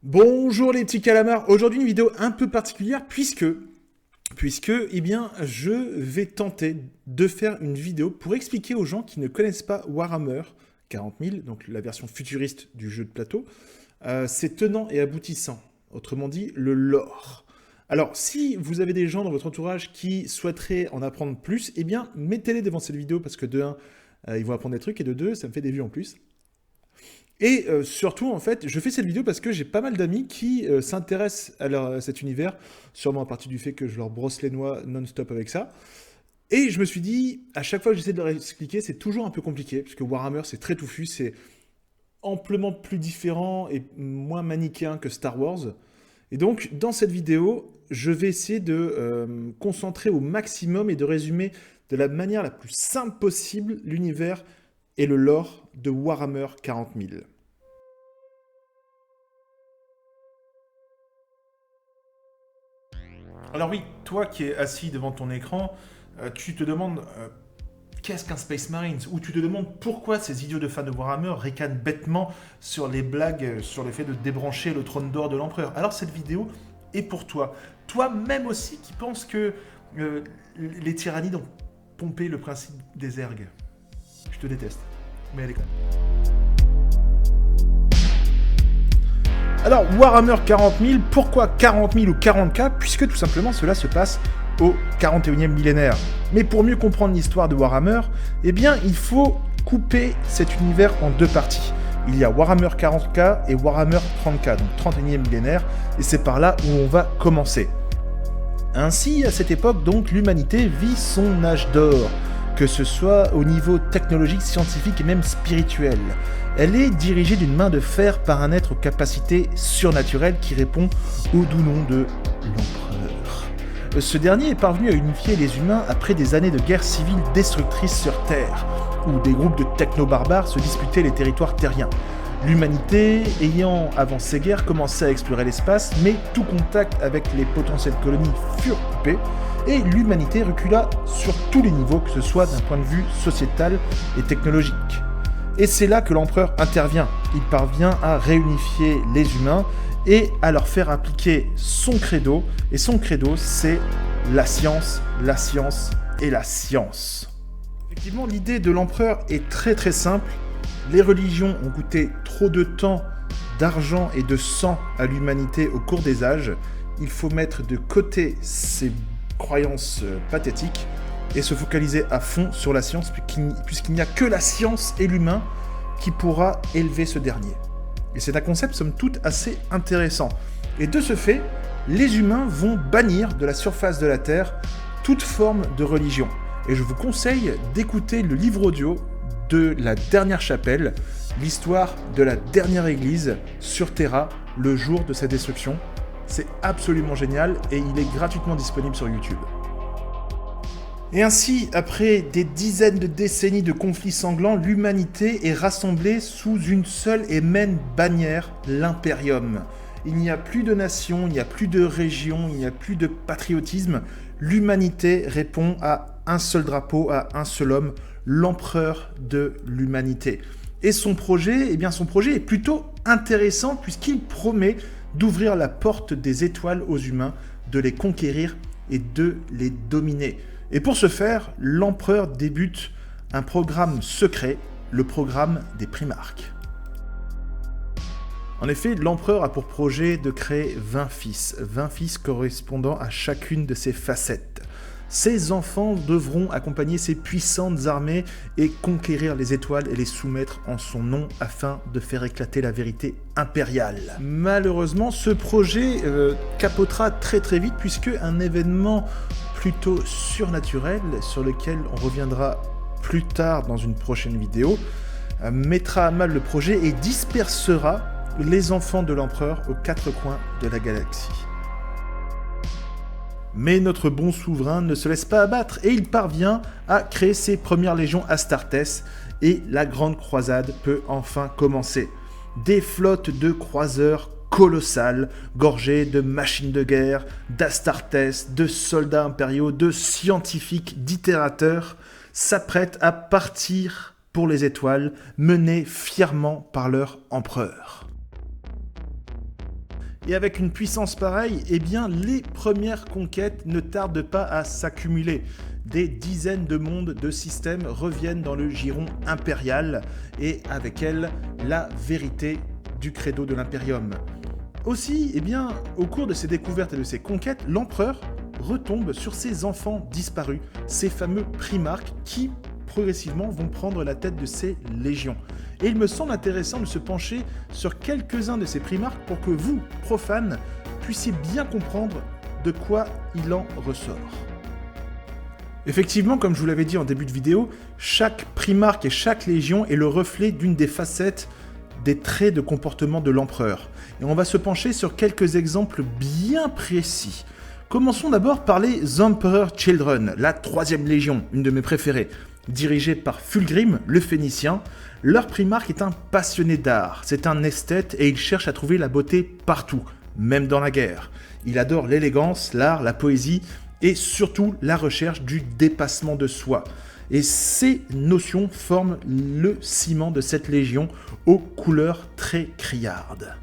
Bonjour les petits calamars, aujourd'hui une vidéo un peu particulière puisque eh bien, je vais tenter de faire une vidéo pour expliquer aux gens qui ne connaissent pas Warhammer 40 000, donc la version futuriste du jeu de plateau, ses tenants et aboutissants, autrement dit le lore. Alors si vous avez des gens dans votre entourage qui souhaiteraient en apprendre plus, eh bien mettez-les devant cette vidéo parce que de 1, ils vont apprendre des trucs et de 2, ça me fait des vues en plus. Et surtout, en fait, je fais cette vidéo parce que j'ai pas mal d'amis qui s'intéressent à cet univers, sûrement à partir du fait que je leur brosse les noix non-stop avec ça. Et je me suis dit, à chaque fois que j'essaie de leur expliquer, c'est toujours un peu compliqué, parce que Warhammer, c'est très touffu, c'est amplement plus différent et moins manichéen que Star Wars. Et donc, dans cette vidéo, je vais essayer de me concentrer au maximum et de résumer de la manière la plus simple possible l'univers et le lore de Warhammer 40 000. Alors oui, toi qui es assis devant ton écran, tu te demandes qu'est-ce qu'un Space Marines, ou tu te demandes pourquoi ces idiots de fans de Warhammer ricanent bêtement sur les blagues sur le fait de débrancher le trône d'or de l'empereur. Alors cette vidéo est pour toi. Toi-même aussi qui penses que les tyrannides ont pompé le principe des ergs. Je te déteste, mais elle est quand même. Alors, Warhammer 40 000, pourquoi 40 000 ou 40K? Puisque tout simplement cela se passe au 41e millénaire. Mais pour mieux comprendre l'histoire de Warhammer, eh bien, il faut couper cet univers en deux parties. Il y a Warhammer 40K et Warhammer 30K, donc 31e millénaire, et c'est par là où on va commencer. Ainsi, à cette époque, donc, l'humanité vit son âge d'or, que ce soit au niveau technologique, scientifique et même spirituel. Elle est dirigée d'une main de fer par un être aux capacités surnaturelles qui répond au doux nom de l'Empereur. Ce dernier est parvenu à unifier les humains après des années de guerre civile destructrice sur Terre, où des groupes de techno-barbares se disputaient les territoires terriens. L'humanité ayant, avant ces guerres, commencé à explorer l'espace, mais tout contact avec les potentielles colonies furent coupés, et l'humanité recula sur tous les niveaux, que ce soit d'un point de vue sociétal et technologique. Et c'est là que l'empereur intervient. Il parvient à réunifier les humains et à leur faire appliquer son credo. Et son credo, c'est la science et la science. Effectivement, l'idée de l'empereur est très très simple. Les religions ont coûté trop de temps, d'argent et de sang à l'humanité au cours des âges. Il faut mettre de côté ces croyances pathétiques et se focaliser à fond sur la science, puisqu'il n'y a que la science et l'humain qui pourra élever ce dernier. Et c'est un concept, somme toute, assez intéressant. Et de ce fait, les humains vont bannir de la surface de la Terre toute forme de religion. Et je vous conseille d'écouter le livre audio de la dernière chapelle, l'histoire de la dernière église sur Terra, le jour de sa destruction. C'est absolument génial et il est gratuitement disponible sur YouTube. Et ainsi, après des dizaines de décennies de conflits sanglants, l'humanité est rassemblée sous une seule et même bannière, l'Imperium. Il n'y a plus de nation, il n'y a plus de région, il n'y a plus de patriotisme. L'humanité répond à un seul drapeau, à un seul homme, l'empereur de l'humanité. Et son projet est plutôt intéressant puisqu'il promet d'ouvrir la porte des étoiles aux humains, de les conquérir et de les dominer. Et pour ce faire, l'empereur débute un programme secret, le programme des Primarques. En effet, l'empereur a pour projet de créer 20 fils correspondant à chacune de ses facettes. Ces enfants devront accompagner ses puissantes armées et conquérir les étoiles et les soumettre en son nom afin de faire éclater la vérité impériale. Malheureusement, ce projet capotera très très vite puisque un événement plutôt surnaturel, sur lequel on reviendra plus tard dans une prochaine vidéo, mettra à mal le projet et dispersera les enfants de l'empereur aux quatre coins de la galaxie. Mais notre bon souverain ne se laisse pas abattre et il parvient à créer ses premières légions Astartes et la grande croisade peut enfin commencer. Des flottes de croiseurs colossales, gorgées de machines de guerre, d'Astartes, de soldats impériaux, de scientifiques, d'itérateurs, s'apprêtent à partir pour les étoiles, menés fièrement par leur empereur. Et avec une puissance pareille, eh bien les premières conquêtes ne tardent pas à s'accumuler. Des dizaines de mondes, de systèmes reviennent dans le giron impérial et avec elles, la vérité du credo de l'Imperium. Aussi, eh bien, au cours de ces découvertes et de ces conquêtes, l'empereur retombe sur ses enfants disparus, ces fameux primarques qui, progressivement, vont prendre la tête de ces légions. Et il me semble intéressant de se pencher sur quelques-uns de ces primarques pour que vous, profanes, puissiez bien comprendre de quoi il en ressort. Effectivement, comme je vous l'avais dit en début de vidéo, chaque primarque et chaque légion est le reflet d'une des facettes des traits de comportement de l'empereur. Et on va se pencher sur quelques exemples bien précis. Commençons d'abord par les Emperor Children, la 3e légion, une de mes préférées. Dirigée par Fulgrim, le Phénicien, leur primarque est un passionné d'art, c'est un esthète et il cherche à trouver la beauté partout, même dans la guerre. Il adore l'élégance, l'art, la poésie et surtout la recherche du dépassement de soi. Et ces notions forment le ciment de cette légion aux couleurs très criardes.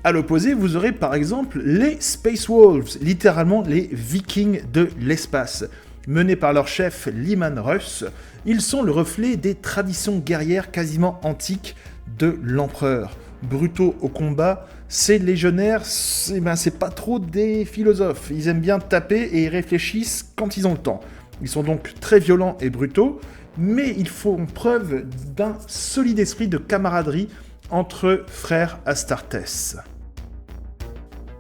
À l'opposé, vous aurez par exemple les Space Wolves, littéralement les Vikings de l'espace. Menés par leur chef Leman Russ, ils sont le reflet des traditions guerrières quasiment antiques de l'empereur. Brutaux au combat, ces légionnaires, c'est pas trop des philosophes. Ils aiment bien taper et ils réfléchissent quand ils ont le temps. Ils sont donc très violents et brutaux, mais ils font preuve d'un solide esprit de camaraderie entre frères Astartes.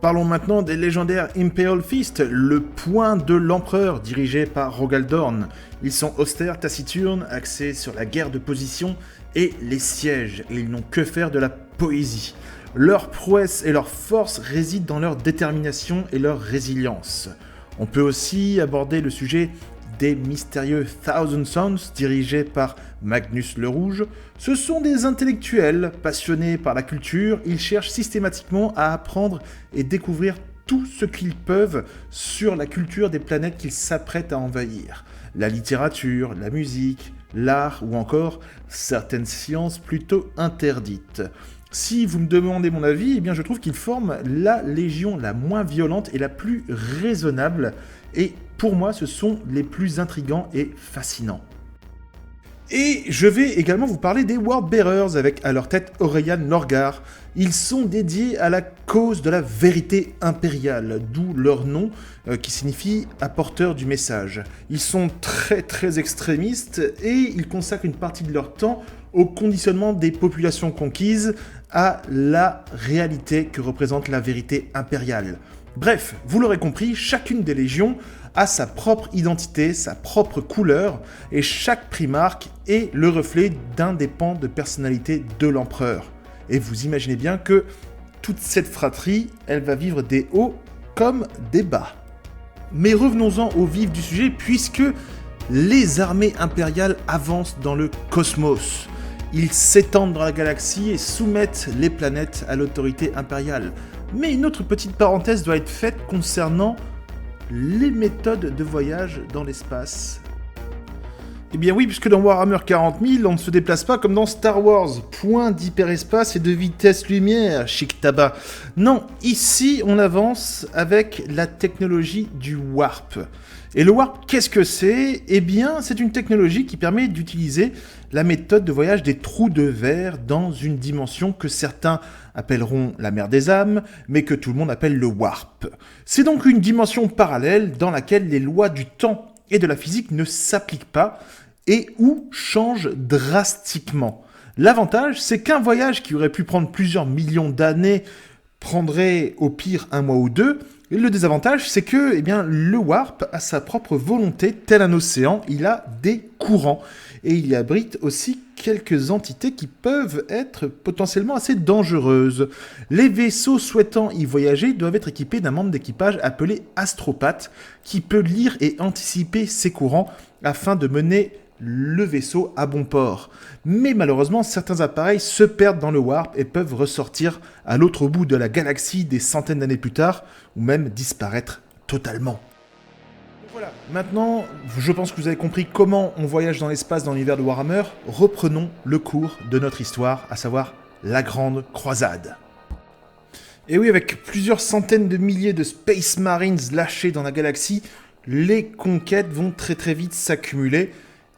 Parlons maintenant des légendaires Imperial Fist, le poing de l'empereur dirigé par Rogal Dorn. Ils sont austères, taciturnes, axés sur la guerre de position et les sièges, et ils n'ont que faire de la poésie. Leur prouesse et leur force résident dans leur détermination et leur résilience. On peut aussi aborder le sujet des mystérieux Thousand Sons, dirigés par Magnus le Rouge. Ce sont des intellectuels passionnés par la culture, ils cherchent systématiquement à apprendre et découvrir tout ce qu'ils peuvent sur la culture des planètes qu'ils s'apprêtent à envahir. La littérature, la musique, l'art ou encore certaines sciences plutôt interdites. Si vous me demandez mon avis, eh bien je trouve qu'ils forment la légion la moins violente et la plus raisonnable, et pour moi ce sont les plus intrigants et fascinants. Et je vais également vous parler des Wordbearers avec à leur tête Aurelian Lorgar. Ils sont dédiés à la cause de la vérité impériale, d'où leur nom qui signifie apporteur du message. Ils sont très extrémistes et ils consacrent une partie de leur temps au conditionnement des populations conquises à la réalité que représente la vérité impériale. Bref, vous l'aurez compris, chacune des légions a sa propre identité, sa propre couleur, et chaque primarque est le reflet d'un des pans de personnalité de l'empereur. Et vous imaginez bien que toute cette fratrie, elle va vivre des hauts comme des bas. Mais revenons-en au vif du sujet, puisque les armées impériales avancent dans le cosmos. Ils s'étendent dans la galaxie et soumettent les planètes à l'autorité impériale. Mais une autre petite parenthèse doit être faite concernant les méthodes de voyage dans l'espace. Eh bien oui, puisque dans Warhammer 40 000, on ne se déplace pas comme dans Star Wars. Point d'hyperespace et de vitesse lumière, chic tabac. Non, ici on avance avec la technologie du warp. Et le warp, qu'est-ce que c'est ? Eh bien, c'est une technologie qui permet d'utiliser la méthode de voyage des trous de verre dans une dimension que certains appelleront la mer des âmes, mais que tout le monde appelle le warp. C'est donc une dimension parallèle dans laquelle les lois du temps et de la physique ne s'appliquent pas et où changent drastiquement. L'avantage, c'est qu'un voyage qui aurait pu prendre plusieurs millions d'années prendrait au pire un mois ou deux. Et le désavantage, c'est que le warp a sa propre volonté, tel un océan, il a des courants. Et il y abrite aussi quelques entités qui peuvent être potentiellement assez dangereuses. Les vaisseaux souhaitant y voyager doivent être équipés d'un membre d'équipage appelé astropathe, qui peut lire et anticiper ces courants afin de mener le vaisseau à bon port. Mais malheureusement, certains appareils se perdent dans le warp et peuvent ressortir à l'autre bout de la galaxie des centaines d'années plus tard, ou même disparaître totalement. Voilà, maintenant, je pense que vous avez compris comment on voyage dans l'espace dans l'univers de Warhammer. Reprenons le cours de notre histoire, à savoir la Grande Croisade. Et oui, avec plusieurs centaines de milliers de Space Marines lâchés dans la galaxie, les conquêtes vont très vite s'accumuler.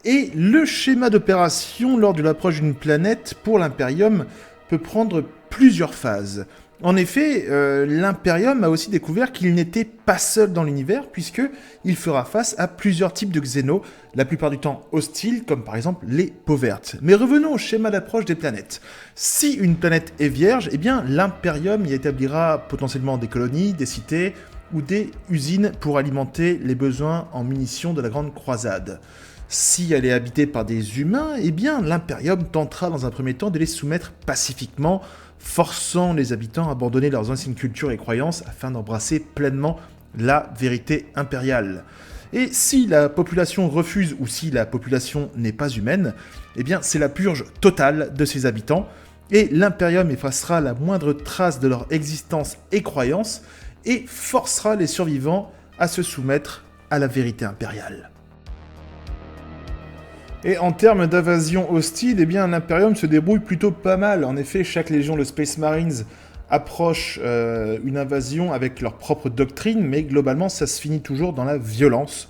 Et le schéma d'opération lors de l'approche d'une planète pour l'Imperium peut prendre plusieurs phases. En effet, l'Imperium a aussi découvert qu'il n'était pas seul dans l'univers, puisqu'il fera face à plusieurs types de Xénos, la plupart du temps hostiles, comme par exemple les peaux vertes. Mais revenons au schéma d'approche des planètes. Si une planète est vierge, eh bien l'Imperium y établira potentiellement des colonies, des cités ou des usines pour alimenter les besoins en munitions de la Grande Croisade. Si elle est habitée par des humains, eh bien l'Imperium tentera dans un premier temps de les soumettre pacifiquement, forçant les habitants à abandonner leurs anciennes cultures et croyances afin d'embrasser pleinement la vérité impériale. Et si la population refuse ou si la population n'est pas humaine, eh bien c'est la purge totale de ses habitants, et l'Imperium effacera la moindre trace de leur existence et croyances, et forcera les survivants à se soumettre à la vérité impériale. Et en termes d'invasion hostile, eh bien l'Imperium se débrouille plutôt pas mal. En effet, chaque légion de Space Marines approche une invasion avec leur propre doctrine, mais globalement ça se finit toujours dans la violence.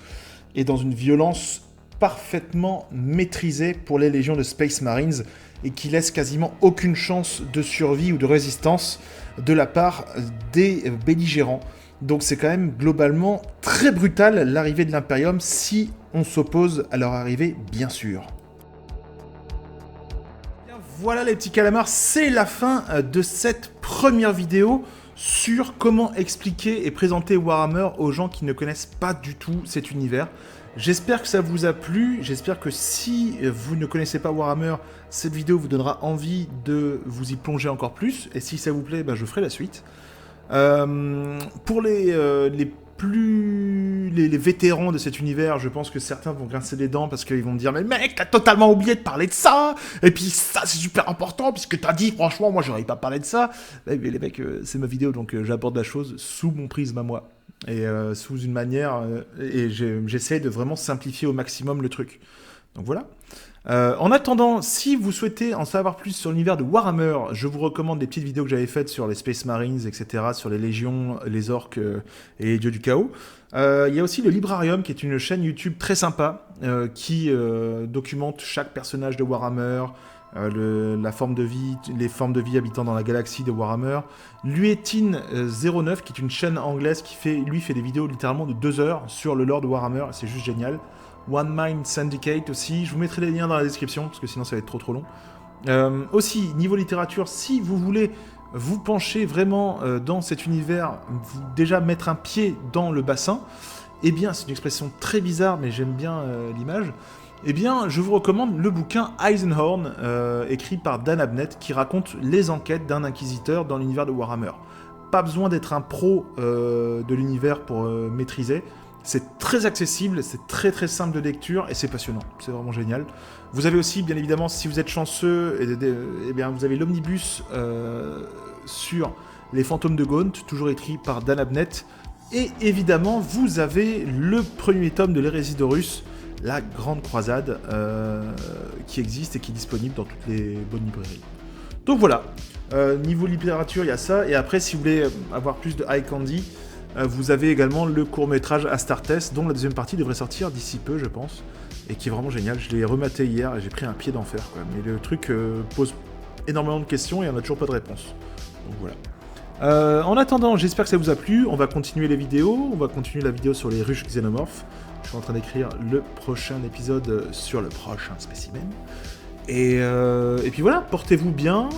Et dans une violence parfaitement maîtrisée pour les légions de Space Marines, et qui laisse quasiment aucune chance de survie ou de résistance de la part des belligérants. Donc c'est quand même globalement très brutal l'arrivée de l'Imperium si on s'oppose à leur arrivée, bien sûr. Bien, voilà les petits calamars, c'est la fin de cette première vidéo sur comment expliquer et présenter Warhammer aux gens qui ne connaissent pas du tout cet univers. J'espère que ça vous a plu, j'espère que si vous ne connaissez pas Warhammer, cette vidéo vous donnera envie de vous y plonger encore plus, et si ça vous plaît, je ferai la suite. Pour les vétérans de cet univers, je pense que certains vont grincer les dents parce qu'ils vont me dire « Mais mec, t'as totalement oublié de parler de ça. Et puis ça, c'est super important puisque t'as dit, franchement, moi, j'aurais pas parlé de ça. » Mais les mecs, c'est ma vidéo, donc j'aborde la chose sous mon prisme à moi. Et sous une manière... et j'essaie de vraiment simplifier au maximum le truc. Donc voilà. En attendant, si vous souhaitez en savoir plus sur l'univers de Warhammer, je vous recommande les petites vidéos que j'avais faites sur les Space Marines, etc., sur les légions, les orques et les dieux du chaos. Il y a aussi le Librarium, qui est une chaîne YouTube très sympa, qui documente chaque personnage de Warhammer, la forme de vie, les formes de vie habitant dans la galaxie de Warhammer. Luetin09, qui est une chaîne anglaise qui fait des vidéos littéralement de 2 heures sur le lore de Warhammer, c'est juste génial. One Mind Syndicate aussi, je vous mettrai les liens dans la description, parce que sinon ça va être trop long. Aussi, niveau littérature, si vous voulez vous pencher vraiment dans cet univers, déjà mettre un pied dans le bassin, eh bien, c'est une expression très bizarre, mais j'aime bien l'image, eh bien, je vous recommande le bouquin Eisenhorn, écrit par Dan Abnett, qui raconte les enquêtes d'un inquisiteur dans l'univers de Warhammer. Pas besoin d'être un pro de l'univers pour maîtriser. C'est très accessible, c'est très simple de lecture et c'est passionnant, c'est vraiment génial. Vous avez aussi, bien évidemment, si vous êtes chanceux, eh bien, vous avez l'omnibus sur les fantômes de Gaunt, toujours écrit par Dan Abnett. Et évidemment, vous avez le premier tome de l'hérésie d'Horus, la Grande Croisade, qui existe et qui est disponible dans toutes les bonnes librairies. Donc voilà, niveau littérature, il y a ça. Et après, si vous voulez avoir plus de high candy, vous avez également le court-métrage Astartes, dont la deuxième partie devrait sortir d'ici peu, je pense, et qui est vraiment génial. Je l'ai rematé hier et j'ai pris un pied d'enfer, quoi. Mais le truc pose énormément de questions et on n'a toujours pas de réponse. Donc voilà. En attendant, j'espère que ça vous a plu. On va continuer les vidéos. On va continuer la vidéo sur les ruches xénomorphes. Je suis en train d'écrire le prochain épisode sur le prochain spécimen. Et puis voilà, portez-vous bien.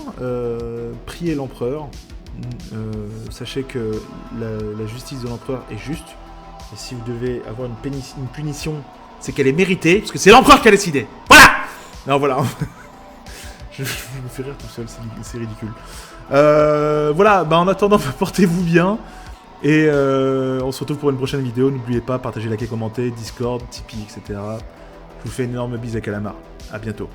Priez l'empereur. Sachez que la justice de l'empereur est juste, et si vous devez avoir une punition, c'est qu'elle est méritée, parce que c'est l'empereur qui a décidé. Voilà. Non, voilà. je me fais rire tout seul, c'est ridicule. Voilà, en attendant, portez-vous bien, et on se retrouve pour une prochaine vidéo. N'oubliez pas, partagez, likez, commentez, Discord, Tipeee, etc. Je vous fais une énorme bise à Calamar. À bientôt.